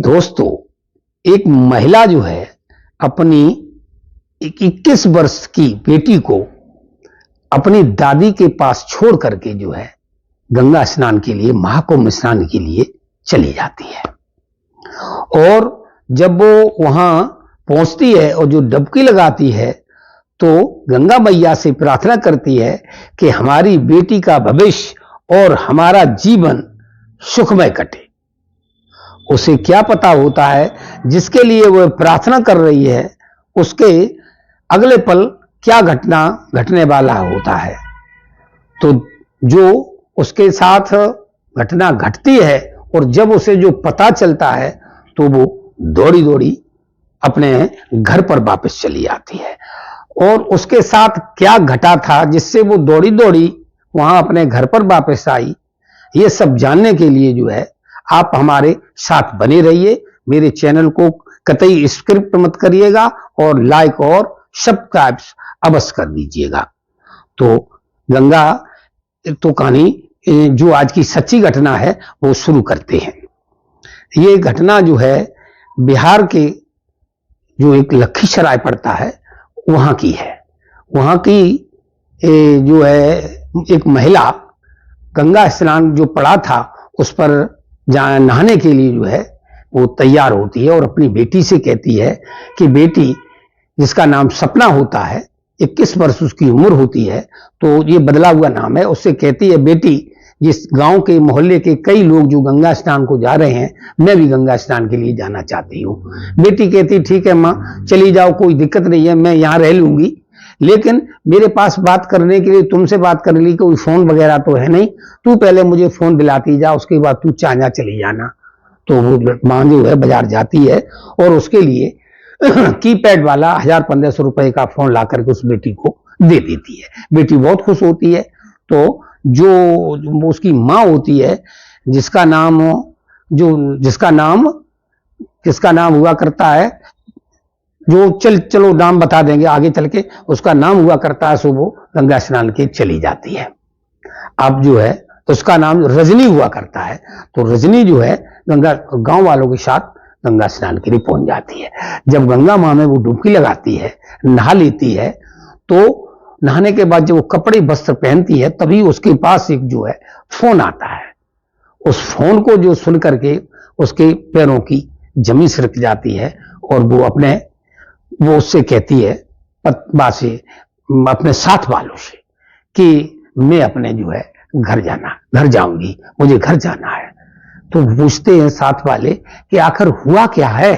दोस्तों, एक महिला जो है अपनी 21 वर्ष की बेटी को अपनी दादी के पास छोड़ करके जो है गंगा स्नान के लिए, महाकुंभ स्नान के लिए चली जाती है। और जब वो वहां पहुंचती है और जो डुबकी लगाती है तो गंगा मैया से प्रार्थना करती है कि हमारी बेटी का भविष्य और हमारा जीवन सुखमय कटे। उसे क्या पता होता है जिसके लिए वह प्रार्थना कर रही है उसके अगले पल क्या घटना घटने वाला होता है। तो जो उसके साथ घटना घटती है और जब उसे जो पता चलता है तो वो दौड़ी दौड़ी अपने घर पर वापस चली आती है। और उसके साथ क्या घटा था जिससे वो दौड़ी दौड़ी वहां अपने घर पर वापस आई, ये सब जानने के लिए जो है आप हमारे साथ बने रहिए। मेरे चैनल को कतई स्क्रिप्ट मत करिएगा और लाइक और सब्सक्राइब अवश्य कर दीजिएगा। तो गंगा तो कहानी जो आज की सच्ची घटना है वो शुरू करते हैं। ये घटना जो है बिहार के जो एक लखीसराय पड़ता है वहां की है। वहां की जो है एक महिला गंगा स्नान जो पड़ा था उस पर नहाने के लिए जो है वो तैयार होती है और अपनी बेटी से कहती है कि बेटी, जिसका नाम सपना होता है, 21 वर्ष उसकी उम्र होती है, तो ये बदला हुआ नाम है, उससे कहती है बेटी, जिस गांव के मोहल्ले के कई लोग जो गंगा स्नान को जा रहे हैं, मैं भी गंगा स्नान के लिए जाना चाहती हूँ। बेटी कहती ठीक है माँ, चली जाओ, कोई दिक्कत नहीं है, मैं यहाँ रह लूंगी, लेकिन मेरे पास बात करने के लिए, तुमसे बात करने के लिए कोई फोन वगैरह तो है नहीं, तू पहले मुझे फोन दिलाती जा, उसके बाद तू चांजा चली जाना। तो वो मां जो है बाजार जाती है और उसके लिए कीपैड वाला 1000-1500 रुपए का फोन ला करके उस बेटी को दे देती है। बेटी बहुत खुश होती है। तो जो उसकी माँ होती है, जिसका नाम हुआ करता है, जो चलो नाम बता देंगे आगे चल के, उसका नाम हुआ करता है, सो वो गंगा स्नान के चली जाती है। अब जो है उसका नाम रजनी हुआ करता है। तो रजनी जो है गांव वालों के साथ गंगा स्नान के लिए पहुंच जाती है। जब गंगा मां में वो डुबकी लगाती है, नहा लेती है, तो नहाने के बाद जब वो कपड़े वस्त्र पहनती है तभी उसके पास एक जो है फोन आता है। उस फोन को जो सुन करके उसके पैरों की जमीन सरक जाती है और वो उससे कहती है अपने साथ वालों से कि मैं अपने जो है घर जाऊंगी, मुझे घर जाना है। तो पूछते हैं साथ वाले कि आखिर हुआ क्या है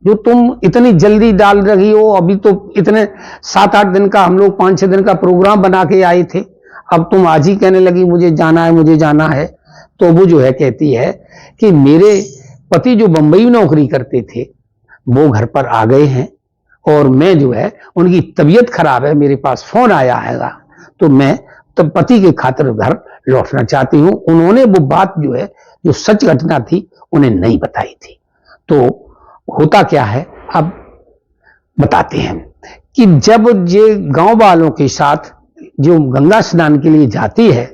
जो तुम इतनी जल्दी डाल रही हो? अभी तो इतने 7-8 दिन का, हम लोग 5-6 दिन का प्रोग्राम बना के आए थे, अब तुम आज ही कहने लगी मुझे जाना है। तो वो जो है कहती है कि मेरे पति जो बंबई में नौकरी करते थे वो घर पर आ गए हैं और मैं जो है, उनकी तबीयत खराब है, मेरे पास फोन आया है, तो मैं तब पति के खातिर घर लौटना चाहती हूँ। उन्होंने वो बात जो है, जो सच घटना थी, उन्हें नहीं बताई थी। तो होता क्या है अब बताते हैं कि जब ये गांव वालों के साथ जो गंगा स्नान के लिए जाती है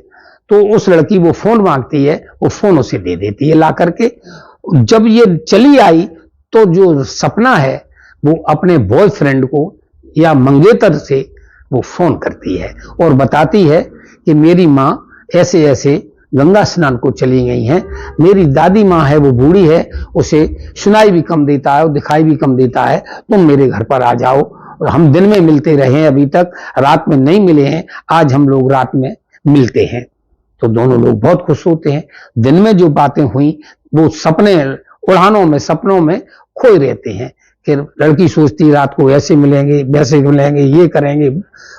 तो उस लड़की वो फोन मांगती है, वो फोन उसे दे देती है ला करके। जब ये चली आई तो जो सपना है वो अपने बॉयफ्रेंड को या मंगेतर से वो फोन करती है और बताती है कि मेरी माँ ऐसे ऐसे गंगा स्नान को चली गई हैं, मेरी दादी माँ है वो बूढ़ी है, उसे सुनाई भी कम देता है और दिखाई भी कम देता है, तुम मेरे घर पर आ जाओ। और हम दिन में मिलते रहे हैं, अभी तक रात में नहीं मिले हैं, आज हम लोग रात में मिलते हैं। तो दोनों लोग बहुत खुश होते हैं। दिन में जो बातें हुई वो सपनों में खोए रहते हैं कि लड़की सोचती रात को ऐसे मिलेंगे, वैसे मिलेंगे, ये करेंगे,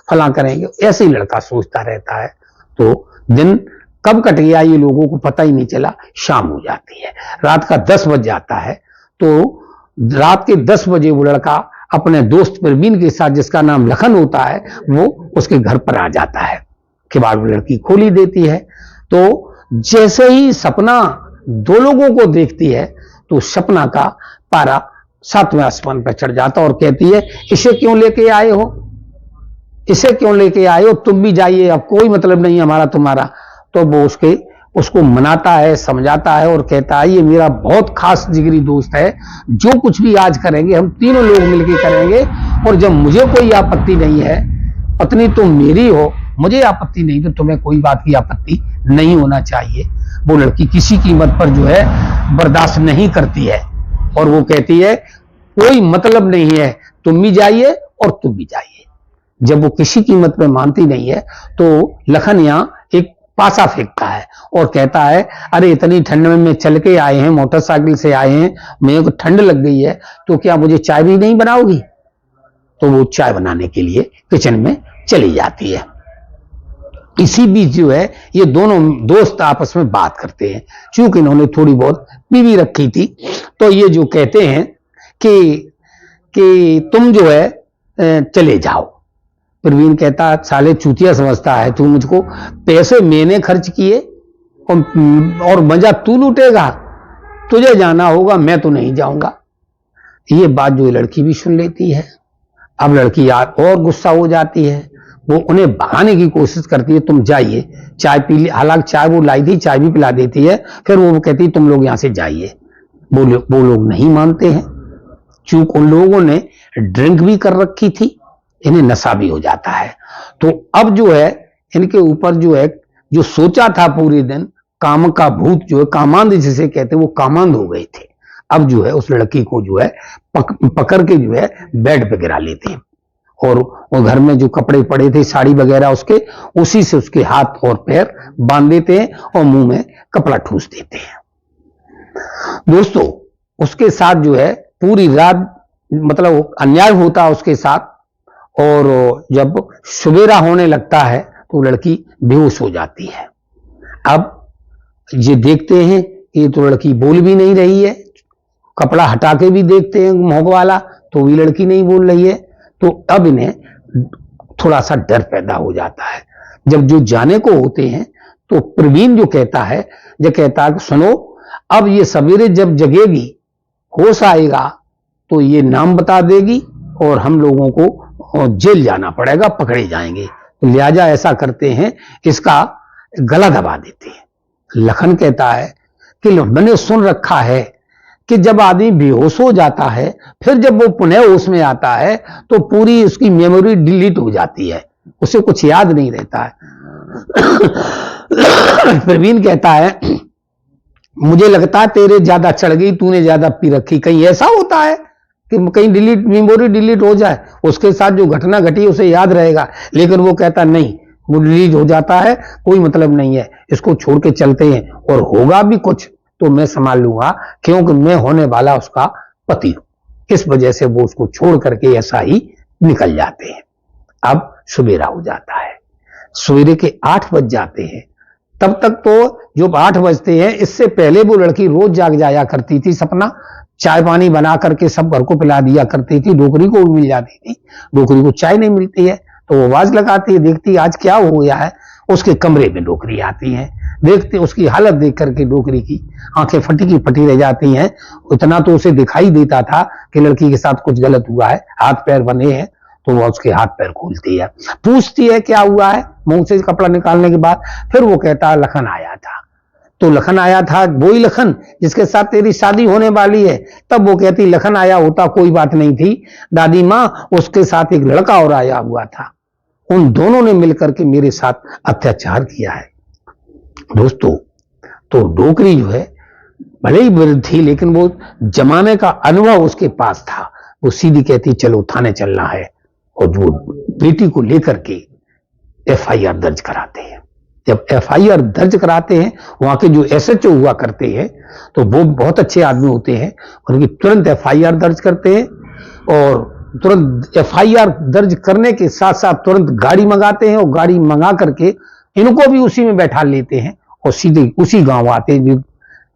फला करेंगे, ऐसे ही लड़का सोचता रहता है। तो दिन कब कट गया ये लोगों को पता ही नहीं चला। शाम हो जाती है, रात का 10 बज जाता है। तो रात के 10 बजे वो लड़का अपने दोस्त प्रवीण के साथ, जिसका नाम लखन होता है, वो उसके घर पर आ जाता है। के बाद वो लड़की खोली देती है। तो जैसे ही सपना 2 लोगों को देखती है तो सपना का पारा 7वें आसमान पर चढ़ जाता और कहती है, इसे क्यों लेके आए हो, तुम भी जाइए, अब कोई मतलब नहीं हमारा तुम्हारा। तो वो उसके उसको मनाता है, समझाता है और कहता है ये मेरा बहुत खास जिगरी दोस्त है, जो कुछ भी आज करेंगे हम तीनों लोग मिलकर करेंगे, और जब मुझे कोई आपत्ति नहीं है, पत्नी तुम मेरी हो, मुझे आपत्ति नहीं तो तुम्हें कोई बात की आपत्ति नहीं होना चाहिए। वो लड़की किसी कीमत पर जो है बर्दाश्त नहीं करती है और वो कहती है कोई मतलब नहीं है, तुम भी जाइए और तुम भी जाइए। जब वो किसी कीमत पर मानती नहीं है तो लखन यहां एक पासा फेंकता है और कहता है अरे इतनी ठंड में चल के आए हैं, मोटरसाइकिल से आए हैं, मेरे को ठंड लग गई है, तो क्या मुझे चाय भी नहीं बनाओगी? तो वो चाय बनाने के लिए किचन में चली जाती है। इसी बीच जो है ये दोनों दोस्त आपस में बात करते हैं। चूंकि इन्होंने थोड़ी बहुत पी भी रखी थी, तो ये जो कहते हैं कि तुम जो है चले जाओ। प्रवीण कहता साले चूतिया समझता है तू मुझको, पैसे मैंने खर्च किए और मजा तू लूटेगा, तुझे जाना होगा, मैं तो नहीं जाऊंगा। ये बात जो लड़की भी सुन लेती है। अब लड़की और गुस्सा हो जाती है, वो उन्हें भगाने की कोशिश करती है, तुम जाइए, चाय पी ली। हालांकि चाय वो लाई थी, चाय भी पिला देती है। फिर वो कहती है तुम लोग यहां से जाइए। वो लोग नहीं मानते हैं, चूंकि उन लोगों ने ड्रिंक भी कर रखी थी, इन्हें नशा भी हो जाता है। तो अब जो है इनके ऊपर जो है जो सोचा था पूरे दिन, काम का भूत जो है, कामांध जिसे कहते हैं, वो कामांध हो गए थे। अब जो है उस लड़की को जो है पकड़ के जो है बेड पे गिरा लेते हैं और वो घर में जो कपड़े पड़े थे, साड़ी वगैरह उसके, उसी से उसके हाथ और पैर बांध देते हैं और मुंह में कपड़ा ठूस देते हैं। दोस्तों उसके साथ जो है पूरी रात मतलब अन्याय होता उसके साथ, और जब सवेरा होने लगता है तो लड़की बेहोश हो जाती है। अब ये देखते हैं ये तो लड़की बोल भी नहीं रही है, कपड़ा हटा के भी देखते हैं मोहग वाला तो भी लड़की नहीं बोल रही है। तो अब इन्हें थोड़ा सा डर पैदा हो जाता है। जब जो जाने को होते हैं तो प्रवीण जो कहता है कि सुनो, अब ये सवेरे जब जगेगी, होश आएगा तो ये नाम बता देगी और हम लोगों को जेल जाना पड़ेगा, पकड़े जाएंगे, तो लिहाजा ऐसा करते हैं इसका गला दबा देते हैं। लखन कहता है कि मैंने सुन रखा है कि जब आदमी बेहोश हो जाता है, फिर जब वो पुनः होश में आता है तो पूरी उसकी मेमोरी डिलीट हो जाती है, उसे कुछ याद नहीं रहता है। प्रवीण कहता है मुझे लगता है तेरे ज्यादा चढ़ गई, तूने ज्यादा पी रखी, कहीं ऐसा होता है कि कहीं मेमोरी डिलीट हो जाए, उसके साथ जो घटना घटी उसे याद रहेगा। लेकिन वो कहता नहीं, वो डिलीट हो जाता है, कोई मतलब नहीं है, इसको छोड़ के चलते हैं, और होगा भी कुछ तो मैं संभाल लूंगा, क्योंकि मैं होने वाला उसका पति हूं। इस वजह से वो उसको छोड़ करके ऐसा ही निकल जाते हैं। अब सवेरा हो जाता है, सवेरे के 8 बज जाते हैं। तब तक तो जो 8 बजते हैं, इससे पहले वो लड़की रोज जाग जाया करती थी, सपना चाय पानी बना करके सब घर को पिला दिया करती थी। डोकरी को भी मिल जाती थी, डोकरी को चाय नहीं मिलती है तो वो आवाज लगाती है, देखती आज क्या हो गया है। उसके कमरे में डोकरी आती है, देखते उसकी हालत देख करके डोकरी की आंखें फटी की फटी रह जाती हैं। इतना तो उसे दिखाई देता था कि लड़की के साथ कुछ गलत हुआ है, हाथ पैर बने हैं, तो वह उसके हाथ पैर खोलती है, पूछती है क्या हुआ है मुंह से कपड़ा निकालने के बाद। फिर वो कहता है लखन आया था। तो लखन आया था, वही लखन जिसके साथ तेरी शादी होने वाली है। तब वो कहती लखन आया होता कोई बात नहीं थी दादी माँ, उसके साथ एक लड़का और आया हुआ था, उन दोनों ने मिलकर के मेरे साथ अत्याचार किया है। दोस्तों तो डोकरी जो है भले ही वृद्ध थी, लेकिन वो जमाने का अनुभव उसके पास था। वो सीधी कहती चलो थाने चलना है, और वो बेटी को लेकर के एफआईआर दर्ज कराते हैं। जब एफआईआर दर्ज कराते हैं, वहां के जो एसएचओ हुआ करते हैं तो वो बहुत अच्छे आदमी होते हैं, उनकी तुरंत एफआईआर दर्ज करते हैं, और तुरंत एफआईआर दर्ज करने के साथ साथ तुरंत गाड़ी मंगाते हैं, और गाड़ी मंगा करके इनको भी उसी में बैठा लेते हैं और सीधे उसी गांव आते हैं।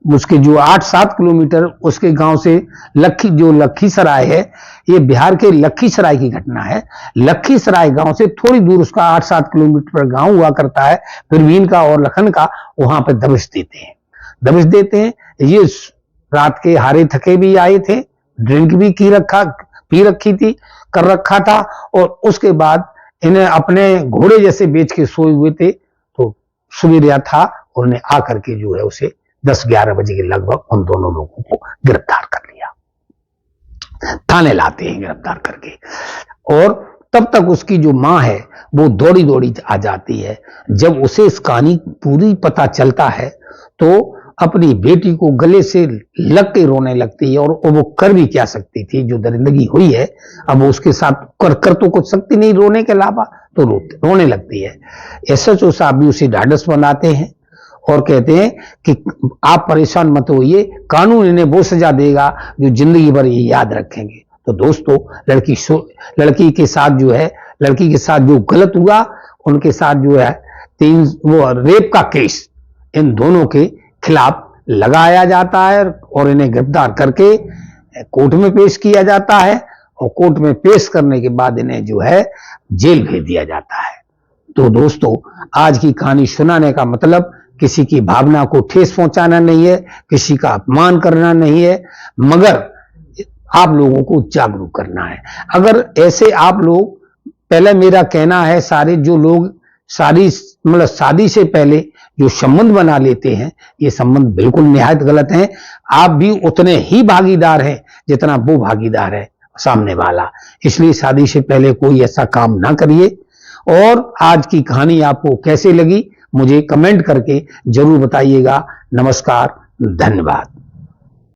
उसके जो 8-7 किलोमीटर उसके गांव से लखीसराय है, ये बिहार के लखीसराय की घटना है। लखीसराय गांव से थोड़ी दूर उसका 8-7 किलोमीटर गांव हुआ करता है प्रवीण का और लखन का। वहां पर दबिश देते हैं। ये रात के हारे थके भी आए थे, ड्रिंक भी पी रखी थी, कर रखा था, और उसके बाद इन्हें अपने घोड़े जैसे बेच के सोए हुए थे। तो सवेरा था, उन्होंने आकर के जो है उसे 10-11 बजे के लगभग उन दोनों लोगों को गिरफ्तार कर लिया, थाने लाते हैं गिरफ्तार करके। और तब तक उसकी जो मां है वो दौड़ी दौड़ी आ जाती है। जब उसे इस कहानी पूरी पता चलता है तो अपनी बेटी को गले से लग के रोने लगती है, और वो कर भी क्या सकती थी, जो दरिंदगी हुई है अब उसके साथ कर तो कुछ सकती नहीं रोने के अलावा, तो रोने लगती है। एसएचओ साहब भी उसे ढाढ़स बनाते हैं और कहते हैं कि आप परेशान मत होइए, कानून इन्हें वो सजा देगा जो जिंदगी भर ये याद रखेंगे। तो दोस्तों लड़की के साथ जो है, लड़की के साथ जो गलत हुआ, उनके साथ जो है वो रेप का केस इन दोनों के खिलाफ लगाया जाता है और इन्हें गिरफ्तार करके कोर्ट में पेश किया जाता है, और कोर्ट में पेश करने के बाद इन्हें जो है जेल भेज दिया जाता है। तो दोस्तों आज की कहानी सुनाने का मतलब किसी की भावना को ठेस पहुंचाना नहीं है, किसी का अपमान करना नहीं है, मगर आप लोगों को जागरूक करना है। अगर ऐसे आप लोग, पहले मेरा कहना है, सारे जो लोग शादी से पहले जो संबंध बना लेते हैं, ये संबंध बिल्कुल निहायत गलत है। आप भी उतने ही भागीदार हैं जितना वो भागीदार है सामने वाला, इसलिए शादी से पहले कोई ऐसा काम ना करिए। और आज की कहानी आपको कैसे लगी मुझे कमेंट करके जरूर बताइएगा। नमस्कार, धन्यवाद।